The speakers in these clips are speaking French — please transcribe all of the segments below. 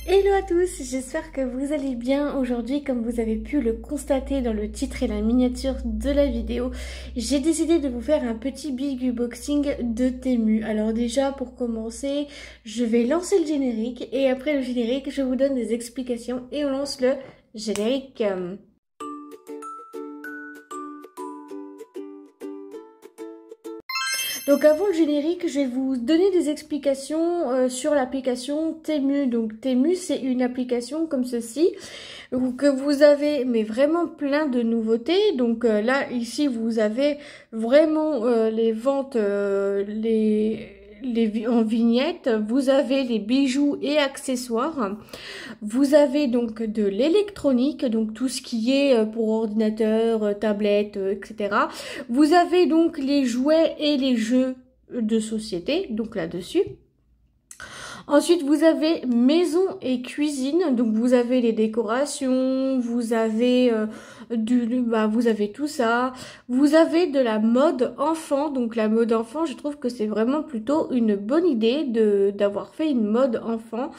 Hello à tous, j'espère que vous allez bien. Aujourd'hui, comme vous avez pu le constater dans le titre et la miniature de la vidéo, j'ai décidé de vous faire un petit big unboxing de Temu. Alors déjà, pour commencer, je vais lancer le générique et après le générique, je vous donne des explications et on lance le générique. Donc avant le générique, je vais vous donner des explications sur l'application Temu. Donc Temu, c'est une application comme ceci, que vous avez mais vraiment plein de nouveautés. Donc là, ici, vous avez vraiment les ventes, en vignettes. Vous avez les bijoux et accessoires. Vous avez donc de l'électronique, donc tout ce qui est pour ordinateur, tablette, etc. Vous avez donc les jouets et les jeux de société, donc là-dessus. Ensuite, vous avez maison et cuisine, donc vous avez les décorations, vous avez vous avez tout ça. Vous avez de la mode enfant, donc la mode enfant, je trouve que c'est vraiment plutôt une bonne idée d'avoir fait une mode enfant.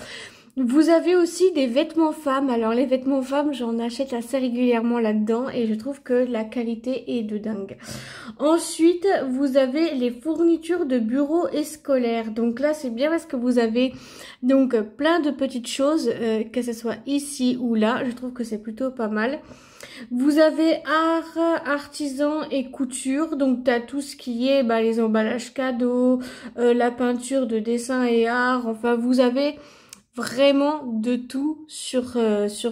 Vous avez aussi des vêtements femmes. Alors les vêtements femmes, j'en achète assez régulièrement là-dedans et je trouve que la qualité est de dingue. Ensuite, vous avez les fournitures de bureau et scolaire. Donc là, c'est bien parce que vous avez donc plein de petites choses, que ce soit ici ou là. Je trouve que c'est plutôt pas mal. Vous avez art, artisan et couture. Donc tu as tout ce qui est les emballages cadeaux, la peinture de dessin et art. Enfin, vous avez vraiment de tout sur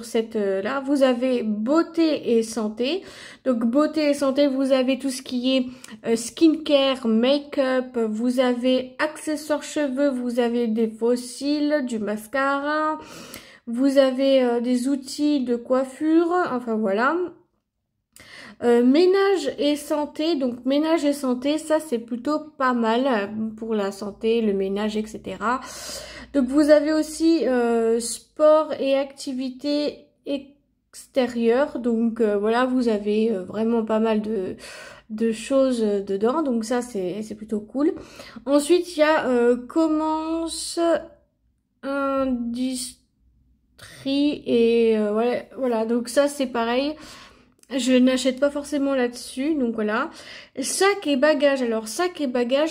cette là. Vous avez beauté et santé. Donc beauté et santé, vous avez tout ce qui est skincare, make-up, vous avez accessoires cheveux, vous avez des fossiles, du mascara, vous avez des outils de coiffure, enfin voilà. Ménage et santé, donc ménage et santé, ça c'est plutôt pas mal pour la santé, le ménage, etc. Donc vous avez aussi sport et activités extérieures, donc voilà, vous avez vraiment pas mal de choses dedans, donc ça c'est plutôt cool. Ensuite il y a commence industrie et voilà, donc ça c'est pareil. Je n'achète pas forcément là-dessus, donc voilà. Sac et bagages.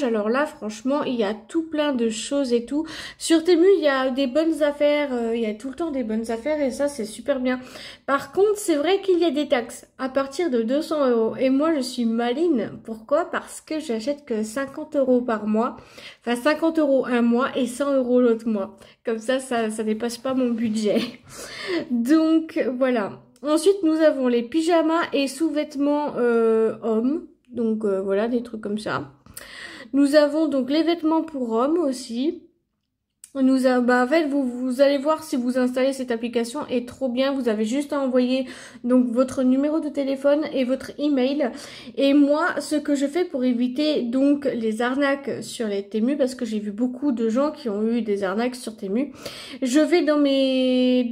Alors là, franchement, il y a tout plein de choses et tout. Sur Temu, il y a des bonnes affaires, il y a tout le temps des bonnes affaires et ça, c'est super bien. Par contre, c'est vrai qu'il y a des taxes à partir de 200 €. Et moi, je suis maline. Pourquoi? Parce que j'achète que 50 € par mois. Enfin, 50 € un mois et 100 € l'autre mois. Comme ça dépasse pas mon budget. Donc, voilà. Ensuite, nous avons les pyjamas et sous-vêtements hommes. Donc, voilà, des trucs comme ça. Nous avons donc les vêtements pour hommes aussi. En fait, vous allez voir si vous installez cette application est trop bien. Vous avez juste à envoyer donc votre numéro de téléphone et votre email. Et moi, ce que je fais pour éviter donc les arnaques sur les Temu, parce que j'ai vu beaucoup de gens qui ont eu des arnaques sur Temu, je vais dans mes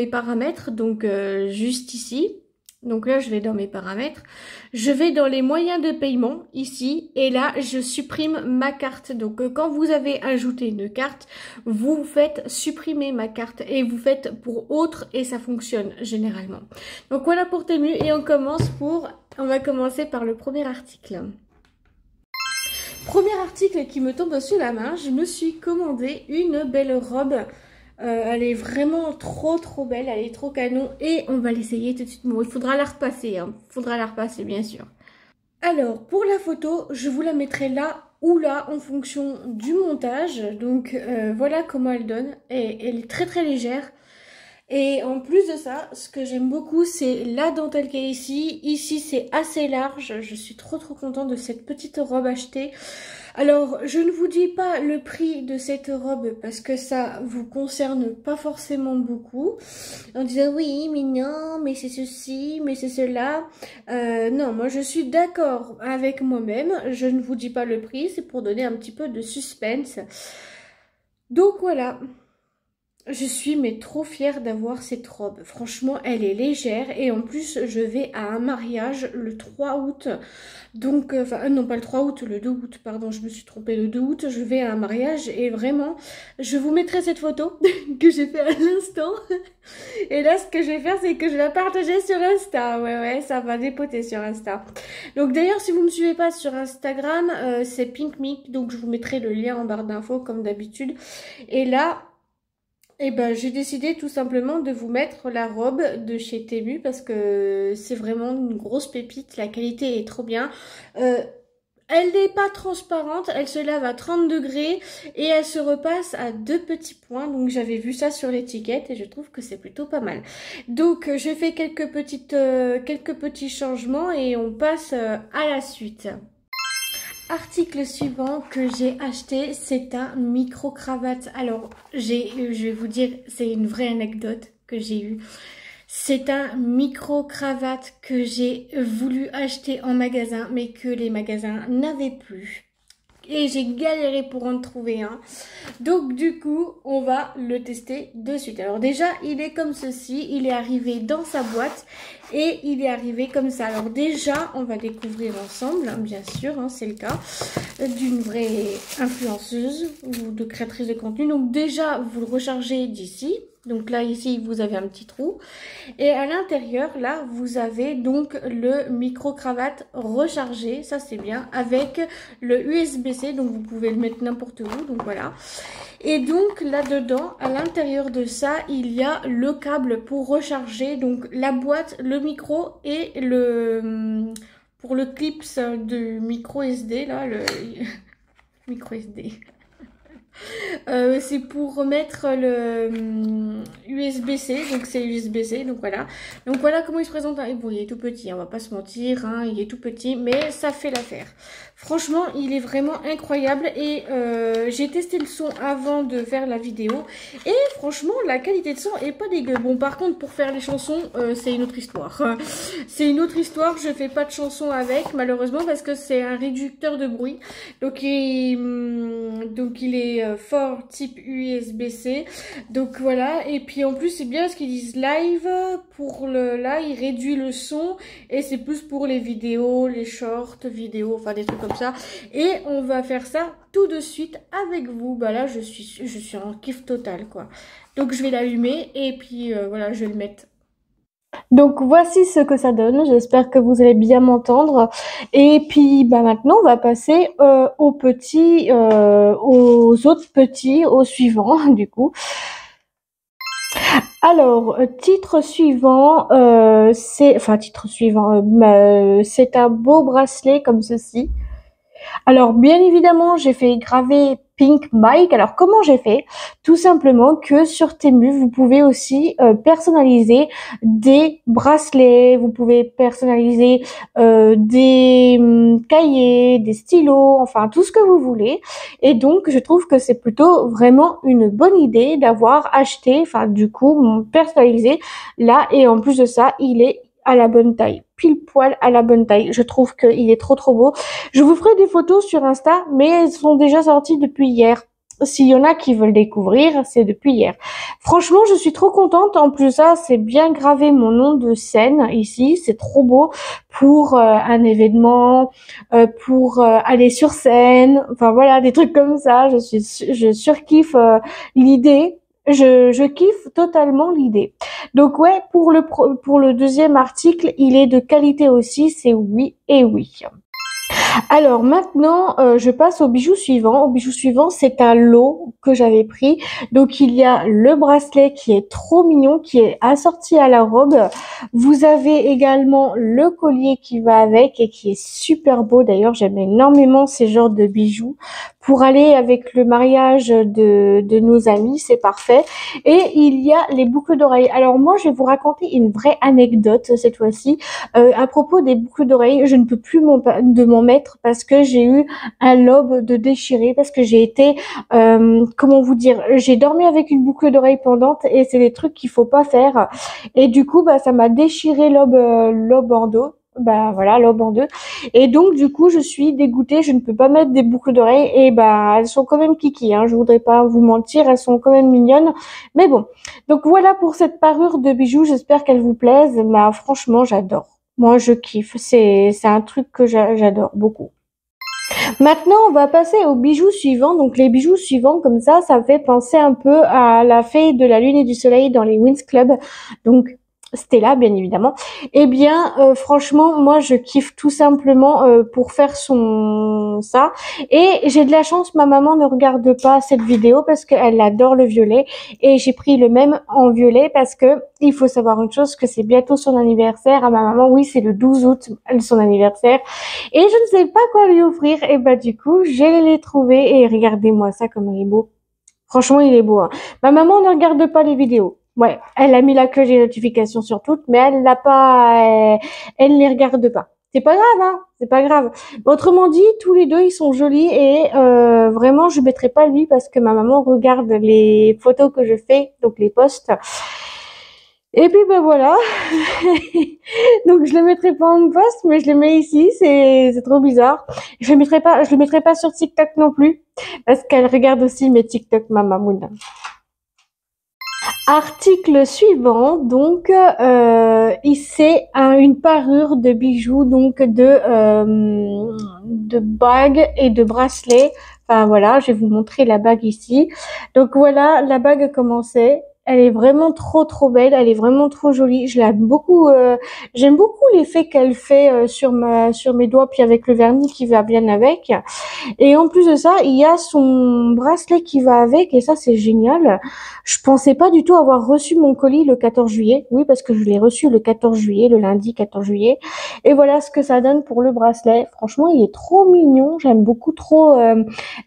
paramètres, donc juste ici. Donc là, je vais dans mes paramètres. Je vais dans les moyens de paiement, ici. Et là, je supprime ma carte. Donc, quand vous avez ajouté une carte, vous faites supprimer ma carte. Et vous faites pour autre et ça fonctionne généralement. Donc, voilà pour Temu. Et on va commencer par le premier article. Premier article qui me tombe sous la main. Je me suis commandé une belle robe. Elle est vraiment trop belle, elle est trop canon et on va l'essayer tout de suite. Bon, il faudra la repasser, hein. Faudra la repasser bien sûr. Alors pour la photo, je vous la mettrai là ou là en fonction du montage. Donc voilà comment elle donne. Et elle est très légère. Et en plus de ça, ce que j'aime beaucoup, c'est la dentelle qui est ici. Ici, c'est assez large. Je suis trop contente de cette petite robe achetée. Alors, je ne vous dis pas le prix de cette robe parce que ça vous concerne pas forcément beaucoup. En disant oui, mais non, mais c'est ceci, mais c'est cela. Non, moi je suis d'accord avec moi-même. Je ne vous dis pas le prix, c'est pour donner un petit peu de suspense. Donc voilà. Je suis mais trop fière d'avoir cette robe. Franchement, elle est légère et en plus, je vais à un mariage le 3 août. Donc, enfin, non pas le 3 août, le 2 août, pardon, je me suis trompée, le 2 août, je vais à un mariage et vraiment, je vous mettrai cette photo que j'ai fait à l'instant. Et là, ce que je vais faire, c'est que je vais la partager sur Insta. Ouais, ouais, ça va dépoter sur Insta. Donc d'ailleurs, si vous ne me suivez pas sur Instagram, c'est PinkMic, donc je vous mettrai le lien en barre d'infos comme d'habitude. Et là... eh ben, j'ai décidé tout simplement de vous mettre la robe de chez Temu parce que c'est vraiment une grosse pépite. La qualité est trop bien. Euh, Elle n'est pas transparente, elle se lave à 30 degrés et elle se repasse à 2 petits points. Donc j'avais vu ça sur l'étiquette et je trouve que c'est plutôt pas mal. Donc j'ai fait quelques petits changements et on passe à la suite. Article suivant que j'ai acheté, c'est un micro-cravate. Alors, je vais vous dire, c'est une vraie anecdote que j'ai eue. C'est un micro-cravate que j'ai voulu acheter en magasin, mais que les magasins n'avaient plus. Et j'ai galéré pour en trouver un. Donc du coup, on va le tester de suite. Alors déjà, il est comme ceci. Il est arrivé dans sa boîte et il est arrivé comme ça. Alors déjà, on va découvrir ensemble, hein, bien sûr, hein, c'est le cas, d'une vraie influenceuse ou de créatrice de contenu. Donc déjà, vous le rechargez d'ici. Donc là, ici, vous avez un petit trou. Et à l'intérieur, là, vous avez donc le micro-cravate rechargé. Ça, c'est bien. Avec le USB-C. Donc, vous pouvez le mettre n'importe où. Donc, voilà. Et donc, là-dedans, à l'intérieur de ça, il y a le câble pour recharger. Donc, la boîte, le micro et le... Pour le clips de micro SD, là, le micro SD. C'est pour remettre le USB-C, donc c'est USB-C, donc voilà. Donc voilà comment il se présente. Bon, il est tout petit, on va pas se mentir, hein, il est tout petit, mais ça fait l'affaire. Franchement, il est vraiment incroyable et j'ai testé le son avant de faire la vidéo et franchement, la qualité de son est pas dégueu. Bon, par contre, pour faire les chansons, c'est une autre histoire. C'est une autre histoire, je fais pas de chansons avec, malheureusement, parce que c'est un réducteur de bruit. Donc il est fort type USB-C. Donc voilà, et puis en plus, c'est bien parce qu'ils disent live. Pour là, il réduit le son et c'est plus pour les vidéos, les shorts vidéos, enfin des trucs comme ça. Et on va faire ça tout de suite avec vous. Bah là, je suis en kiff total, quoi. Donc je vais l'allumer et puis voilà, je vais le mettre. Donc voici ce que ça donne, j'espère que vous allez bien m'entendre. Et puis bah maintenant on va passer aux autres petits, aux suivants du coup. Alors, titre suivant, c'est un beau bracelet comme ceci. Alors, bien évidemment, j'ai fait graver Pink Mike. Alors, comment j'ai fait? Tout simplement que sur Temu, vous pouvez aussi personnaliser des bracelets, vous pouvez personnaliser des cahiers, des stylos, enfin tout ce que vous voulez. Et donc, je trouve que c'est plutôt vraiment une bonne idée d'avoir acheté, enfin du coup, personnalisé là. Et en plus de ça, il est à la bonne taille, pile poil à la bonne taille. Je trouve qu'il est trop trop beau. Je vous ferai des photos sur Insta, mais elles sont déjà sorties depuis hier. S'il y en a qui veulent découvrir, c'est depuis hier. Franchement, je suis trop contente. En plus, ça, c'est bien gravé mon nom de scène ici. C'est trop beau pour un événement, pour aller sur scène. Enfin voilà, des trucs comme ça. Je surkiffe l'idée. Je kiffe totalement l'idée. Donc ouais, pour le deuxième article, il est de qualité aussi, c'est oui et oui. Alors maintenant, je passe au bijou suivant. Au bijou suivant, c'est un lot que j'avais pris. Donc il y a le bracelet qui est trop mignon, qui est assorti à la robe. Vous avez également le collier qui va avec et qui est super beau. D'ailleurs, j'aime énormément ces genres de bijoux. Pour aller avec le mariage de nos amis, c'est parfait. Et il y a les boucles d'oreilles. Alors moi, je vais vous raconter une vraie anecdote cette fois-ci. À propos des boucles d'oreilles, je ne peux plus m'en mettre parce que j'ai eu un lobe de déchiré, parce que j'ai été, comment vous dire, j'ai dormi avec une boucle d'oreille pendante et c'est des trucs qu'il faut pas faire. Et du coup, bah, ça m'a déchiré lobe en dos. Bah voilà, l'aube en deux. Et donc du coup, je suis dégoûtée, je ne peux pas mettre des boucles d'oreilles et bah elles sont quand même kiki, hein. Je voudrais pas vous mentir, elles sont quand même mignonnes. Mais bon. Donc voilà pour cette parure de bijoux, j'espère qu'elle vous plaise. Bah franchement, j'adore. Moi, je kiffe. C'est un truc que j'adore beaucoup. Maintenant, on va passer aux bijoux suivants. Donc, les bijoux suivants, comme ça me fait penser un peu à la fée de la lune et du soleil dans les Winx Club. Donc, Stella, bien évidemment. Eh bien, franchement, moi, je kiffe tout simplement pour faire ça. Et j'ai de la chance, ma maman ne regarde pas cette vidéo parce qu'elle adore le violet. Et j'ai pris le même en violet parce que il faut savoir une chose, que c'est bientôt son anniversaire. À ma maman, oui, c'est le 12 août, son anniversaire. Et je ne sais pas quoi lui offrir. Et bah du coup, je l'ai trouvé. Et regardez-moi ça comme il est beau. Franchement, il est beau, hein. Ma maman ne regarde pas les vidéos. Ouais, elle a mis la cloche des notifications sur toutes, mais elle l'a pas, elle les regarde pas. C'est pas grave, hein. C'est pas grave. Autrement dit, tous les deux, ils sont jolis et vraiment, je mettrai pas lui parce que ma maman regarde les photos que je fais, donc les posts. Et puis ben voilà. Donc je le mettrai pas en post, mais je le mets ici. C'est trop bizarre. Je le mettrai pas sur TikTok non plus parce qu'elle regarde aussi mes TikTok, ma mamoune. Article suivant, donc c'est une parure de bijoux, donc de bagues et de bracelets. Enfin voilà, je vais vous montrer la bague ici. Donc voilà, la bague comment c'est. Elle est vraiment trop belle, elle est vraiment trop jolie. Je l'aime beaucoup. J'aime beaucoup l'effet qu'elle fait sur mes doigts, puis avec le vernis qui va bien avec. Et en plus de ça, il y a son bracelet qui va avec, et ça c'est génial. Je pensais pas du tout avoir reçu mon colis le 14 juillet. Oui, parce que je l'ai reçu le 14 juillet, le lundi 14 juillet. Et voilà ce que ça donne pour le bracelet. Franchement, il est trop mignon. J'aime beaucoup trop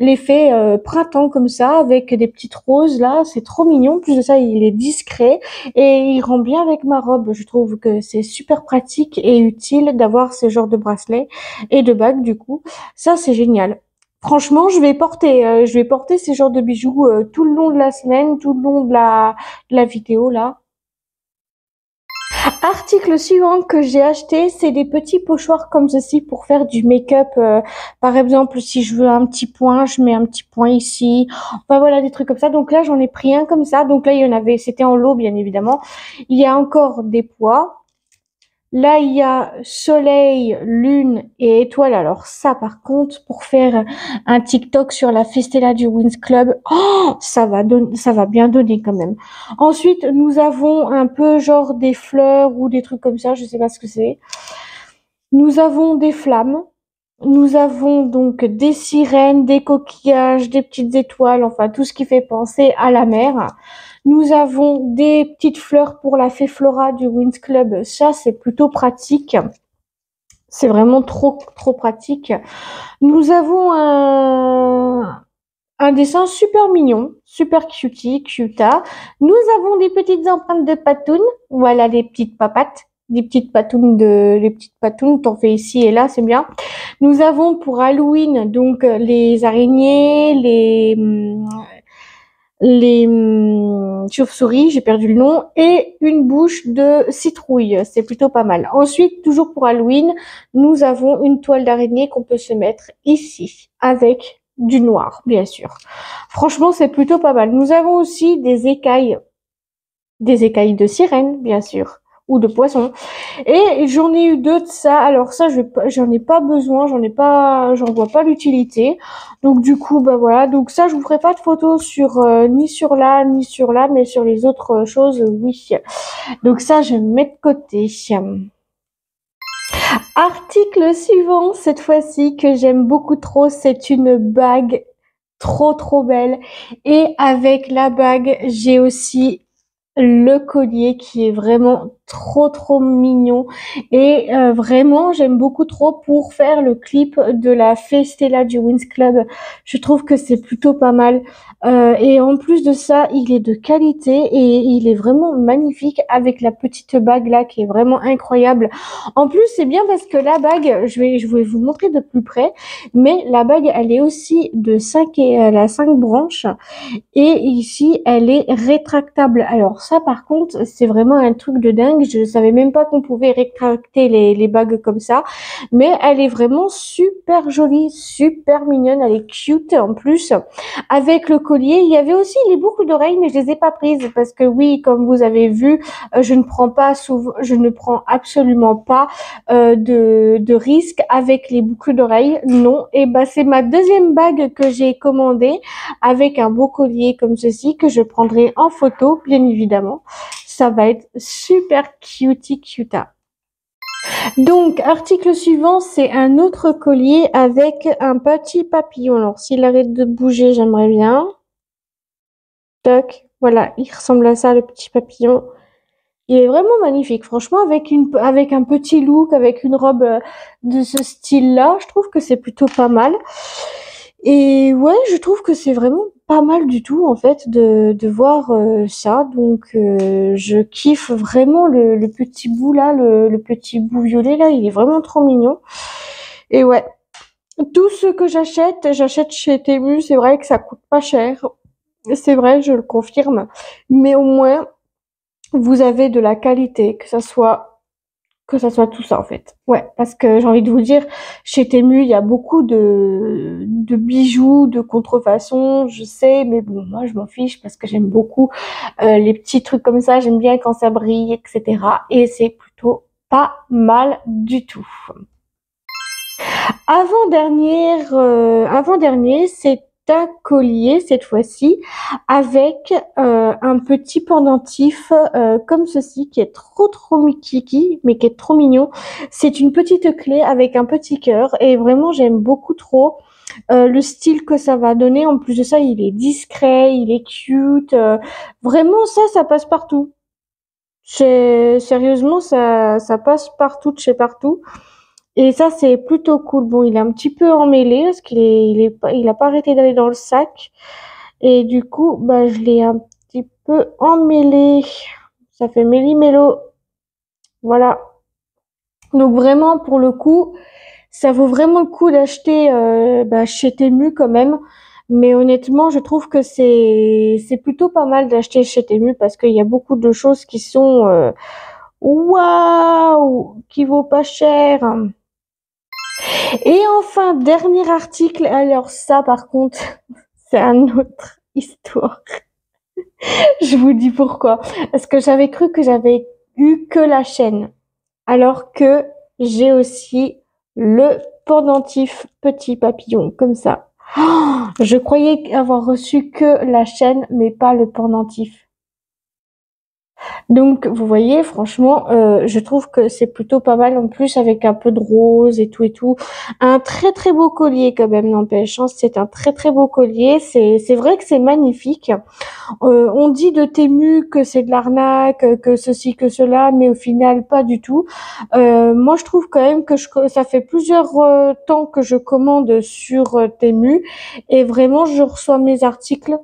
l'effet printemps comme ça, avec des petites roses là. C'est trop mignon. En plus de ça, il est discret et il rend bien avec ma robe. Je trouve que c'est super pratique et utile d'avoir ce genre de bracelet et de bague du coup. Ça, c'est génial. Franchement, je vais porter ces genres de bijoux tout le long de la semaine, tout le long de la vidéo là. Article suivant que j'ai acheté, c'est des petits pochoirs comme ceci pour faire du make-up. Par exemple, si je veux un petit point, je mets un petit point ici. Enfin voilà, des trucs comme ça. Donc là, j'en ai pris un comme ça. Donc là, il y en avait, c'était en lot bien évidemment. Il y a encore des pois. Là, il y a soleil, lune et étoile. Alors ça, par contre, pour faire un TikTok sur la Festella du Winx Club, oh, ça va bien donner quand même. Ensuite, nous avons un peu genre des fleurs ou des trucs comme ça, je sais pas ce que c'est. Nous avons des flammes. Nous avons donc des sirènes, des coquillages, des petites étoiles, enfin tout ce qui fait penser à la mer. Nous avons des petites fleurs pour la fée Flora du Winx Club. Ça, c'est plutôt pratique. C'est vraiment trop pratique. Nous avons un dessin super mignon, super cuta. Nous avons des petites empreintes de patounes. Voilà, des petites papates. Les petites patounes, t'en fais ici et là, c'est bien. Nous avons pour Halloween, donc, les araignées, les chauves-souris, j'ai perdu le nom, et une bouche de citrouille. C'est plutôt pas mal. Ensuite, toujours pour Halloween, nous avons une toile d'araignée qu'on peut se mettre ici, avec du noir, bien sûr. Franchement, c'est plutôt pas mal. Nous avons aussi des écailles de sirène, bien sûr, ou de poisson. Et j'en ai eu deux de ça. Alors ça, j'en ai pas besoin, j'en vois pas l'utilité. Donc du coup, bah voilà. Donc ça, je vous ferai pas de photos sur ni sur là, ni sur là, mais sur les autres choses, oui. Donc ça, je mets de côté. Article suivant, cette fois-ci, que j'aime beaucoup trop, c'est une bague trop belle. Et avec la bague, j'ai aussi le collier qui est vraiment trop mignon et vraiment j'aime beaucoup trop pour faire le clip de la Festella du Winx Club. Je trouve que c'est plutôt pas mal et en plus de ça il est de qualité et il est vraiment magnifique avec la petite bague là qui est vraiment incroyable. En plus c'est bien parce que la bague, je vais vous montrer de plus près, mais la bague elle est aussi de 5 et elle a 5 branches. Et ici, elle est rétractable. Alors ça, par contre, c'est vraiment un truc de dingue. Je savais même pas qu'on pouvait rétracter les bagues comme ça. Mais elle est vraiment super jolie, super mignonne. Elle est cute en plus. Avec le collier, il y avait aussi les boucles d'oreilles, mais je les ai pas prises parce que oui, comme vous avez vu, je ne prends absolument pas de risque avec les boucles d'oreilles. Non. Et bah, c'est ma deuxième bague que j'ai commandée avec un beau collier comme ceci que je prendrai en photo, bien évidemment. Ça va être super cutie cuta. Donc, article suivant, c'est un autre collier avec un petit papillon. Alors, s'il arrête de bouger, j'aimerais bien. Toc, voilà, il ressemble à ça, le petit papillon. Il est vraiment magnifique. Franchement, avec un petit look, avec une robe de ce style-là, je trouve que c'est plutôt pas mal. Et ouais, je trouve que c'est vraiment pas mal du tout, en fait, de voir ça. Donc, je kiffe vraiment le petit bout là, le petit bout violet là. Il est vraiment trop mignon. Et ouais, tout ce que j'achète chez Temu. C'est vrai que ça coûte pas cher. C'est vrai, je le confirme. Mais au moins, vous avez de la qualité, que ça soit tout ça en fait. Ouais, parce que j'ai envie de vous dire, chez Temu, il y a beaucoup de bijoux, de contrefaçons, je sais, mais bon, moi je m'en fiche parce que j'aime beaucoup les petits trucs comme ça, j'aime bien quand ça brille, etc. Et c'est plutôt pas mal du tout. Avant-dernier, c'est un collier cette fois-ci avec un petit pendentif comme ceci qui est trop kiki mais qui est trop mignon. C'est une petite clé avec un petit cœur et vraiment j'aime beaucoup trop le style que ça va donner. En plus de ça, il est discret, il est cute. Vraiment ça passe partout. Sérieusement, ça passe partout de chez partout. Et ça, c'est plutôt cool. Bon, il est un petit peu emmêlé parce il a pas arrêté d'aller dans le sac. Et du coup, bah, je l'ai un petit peu emmêlé. Ça fait méli-mélo. Voilà. Donc vraiment, pour le coup, ça vaut vraiment le coup d'acheter chez Temu quand même. Mais honnêtement, je trouve que c'est plutôt pas mal d'acheter chez Temu parce qu'il y a beaucoup de choses qui sont waouh, qui vaut pas cher. Et enfin, dernier article. Alors ça, par contre, c'est une autre histoire. Je vous dis pourquoi. Parce que j'avais cru que j'avais eu que la chaîne. Alors que j'ai aussi le pendentif petit papillon, comme ça. Oh, je croyais avoir reçu que la chaîne, mais pas le pendentif. Donc, vous voyez, franchement, je trouve que c'est plutôt pas mal en plus avec un peu de rose et tout et tout. Un très beau collier quand même, n'empêche. Hein, c'est un très beau collier. C'est vrai que c'est magnifique. On dit de Temu que c'est de l'arnaque, que ceci, que cela, mais au final, pas du tout. Moi, je trouve quand même que ça fait plusieurs temps que je commande sur Temu et vraiment, je reçois mes articles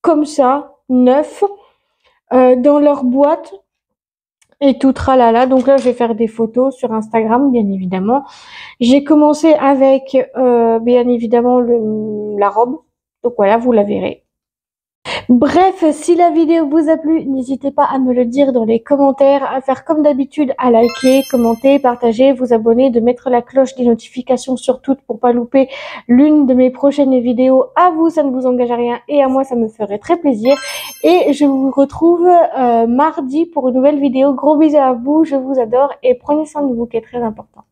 comme ça, neufs dans leur boîte et tout tralala. Donc là, je vais faire des photos sur Instagram, bien évidemment. J'ai commencé avec, bien évidemment, la robe. Donc voilà, vous la verrez. Bref, si la vidéo vous a plu, n'hésitez pas à me le dire dans les commentaires, à faire comme d'habitude, à liker, commenter, partager, vous abonner, de mettre la cloche des notifications sur toutes pour pas louper l'une de mes prochaines vidéos. À vous, ça ne vous engage à rien et à moi, ça me ferait très plaisir. Et je vous retrouve mardi pour une nouvelle vidéo. Gros bisous à vous, je vous adore et prenez soin de vous qui est très important.